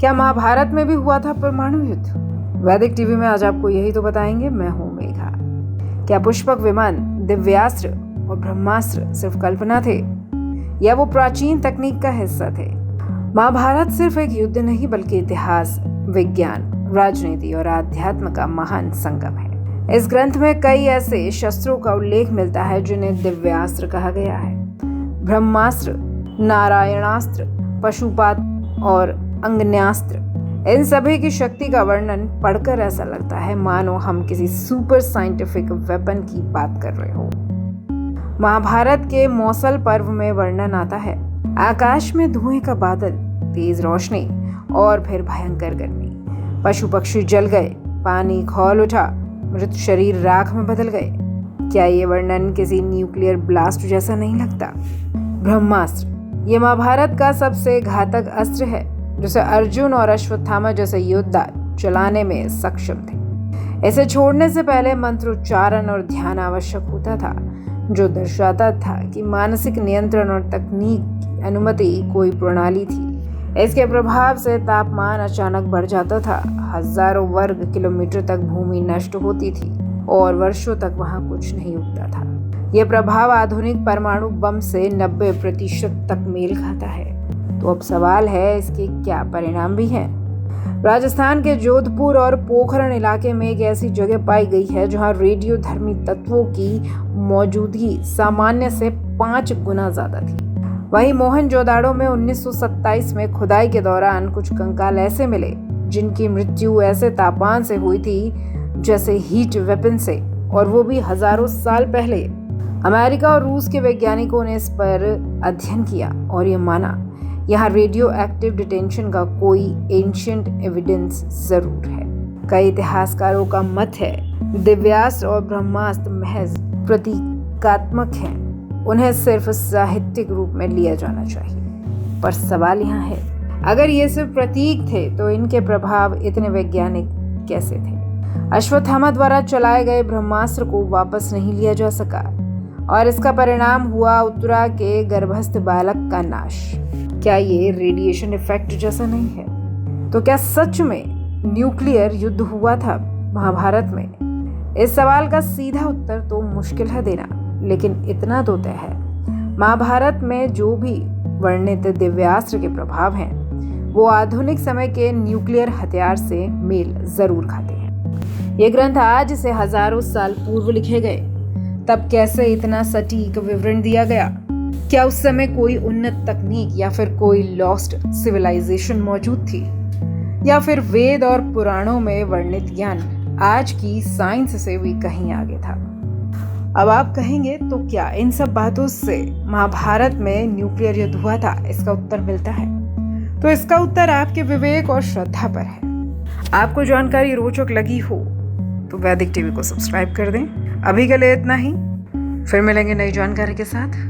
क्या महाभारत में भी हुआ था परमाणु युद्ध? वैदिक टीवी में आज आपको यही तो बताएंगे। मैं हूं मेघा। क्या पुष्पक विमान, दिव्यास्त्र और ब्रह्मास्त्र सिर्फ कल्पना थे या वो प्राचीन तकनीक का हिस्सा थे? महाभारत सिर्फ एक युद्ध नहीं बल्कि इतिहास, विज्ञान, राजनीति और आध्यात्म का महान संगम है। इस ग्रंथ में कई ऐसे शस्त्रों का उल्लेख मिलता है जिन्हें दिव्यास्त्र कहा गया है। ब्रह्मास्त्र, नारायणास्त्र, पशुपात और अग्न्यास्त्र, इन सभी की शक्ति का वर्णन पढ़कर ऐसा लगता है मानो हम किसी सुपर साइंटिफिक वेपन की बात कर रहे हो। महाभारत के मौसल पर्व में वर्णन आता है, आकाश में धुएं का बादल, तेज रोशनी और फिर भयंकर गर्मी। पशु पक्षी जल गए, पानी खौल उठा, मृत शरीर राख में बदल गए। क्या ये वर्णन किसी न्यूक्लियर ब्लास्ट जैसा नहीं लगता? ब्रह्मास्त्र, ये महाभारत का सबसे घातक अस्त्र है जिसे अर्जुन और अश्वत्थामा जैसे योद्धा चलाने में सक्षम थे। इसे छोड़ने से पहले मंत्रोच्चारण और ध्यान आवश्यक होता था, जो दर्शाता था कि मानसिक नियंत्रण और तकनीक की अनुमति कोई प्रणाली थी। इसके प्रभाव से तापमान अचानक बढ़ जाता था, हजारों वर्ग किलोमीटर तक भूमि नष्ट होती थी और वर्षों तक वहां कुछ नहीं उगता था। यह प्रभाव आधुनिक परमाणु बम से 90% तक मेल खाता है। तो अब सवाल है, इसके क्या परिणाम भी हैं? राजस्थान के जोधपुर और पोखरण इलाके में एक ऐसी जगह पाई गई है जहां रेडियोधर्मी तत्वों की मौजूदगी सामान्य से 5 गुना ज्यादा थी। वहीं मोहनजोदाड़ो में 1927 में खुदाई के दौरान कुछ कंकाल ऐसे मिले जिनकी मृत्यु ऐसे तापमान से हुई थी जैसे हीट वेपन से, और वो भी हजारों साल पहले। अमेरिका और रूस के वैज्ञानिकों ने इस पर अध्ययन किया और ये माना यहाँ रेडियो एक्टिव डिटेंशन का कोई एंशिएंट एविडेंस जरूर है। कई इतिहासकारों का मत है दिव्यास्त्र और ब्रह्मास्त्र महज प्रतीकात्मक हैं, उन्हें सिर्फ साहित्यिक रूप में लिया जाना चाहिए। पर सवाल यहाँ है, अगर ये सिर्फ प्रतीक थे तो इनके प्रभाव इतने वैज्ञानिक कैसे थे? अश्वत्थामा द्वारा चलाए गए ब्रह्मास्त्र को वापस नहीं लिया जा सका और इसका परिणाम हुआ उत्तरा के गर्भस्थ बालक का नाश। क्या ये रेडिएशन इफेक्ट जैसा नहीं है? तो क्या सच में न्यूक्लियर युद्ध हुआ था महाभारत में? इस सवाल का सीधा उत्तर तो मुश्किल है देना, लेकिन इतना तो तय है, महाभारत में जो भी वर्णित दिव्यास्त्र के प्रभाव हैं वो आधुनिक समय के न्यूक्लियर हथियार से मेल जरूर खाते हैं। ये ग्रंथ आज से हजारों साल पूर्व लिखे गए, तब कैसे इतना सटीक विवरण दिया गया? क्या उस समय कोई उन्नत तकनीक या फिर कोई लॉस्ट सिविलाइजेशन मौजूद थी, या फिर वेद और पुराणों में वर्णित ज्ञान आज की साइंस से भी कहीं आगे था? अब आप कहेंगे, तो क्या इन सब बातों से महाभारत में न्यूक्लियर युद्ध हुआ था? इसका उत्तर मिलता है तो इसका उत्तर आपके विवेक और श्रद्धा पर है। आपको जानकारी रोचक लगी हो तो वैदिक टीवी को सब्सक्राइब कर दें। अभी के लिए इतना ही, फिर मिलेंगे नई जानकारी के साथ।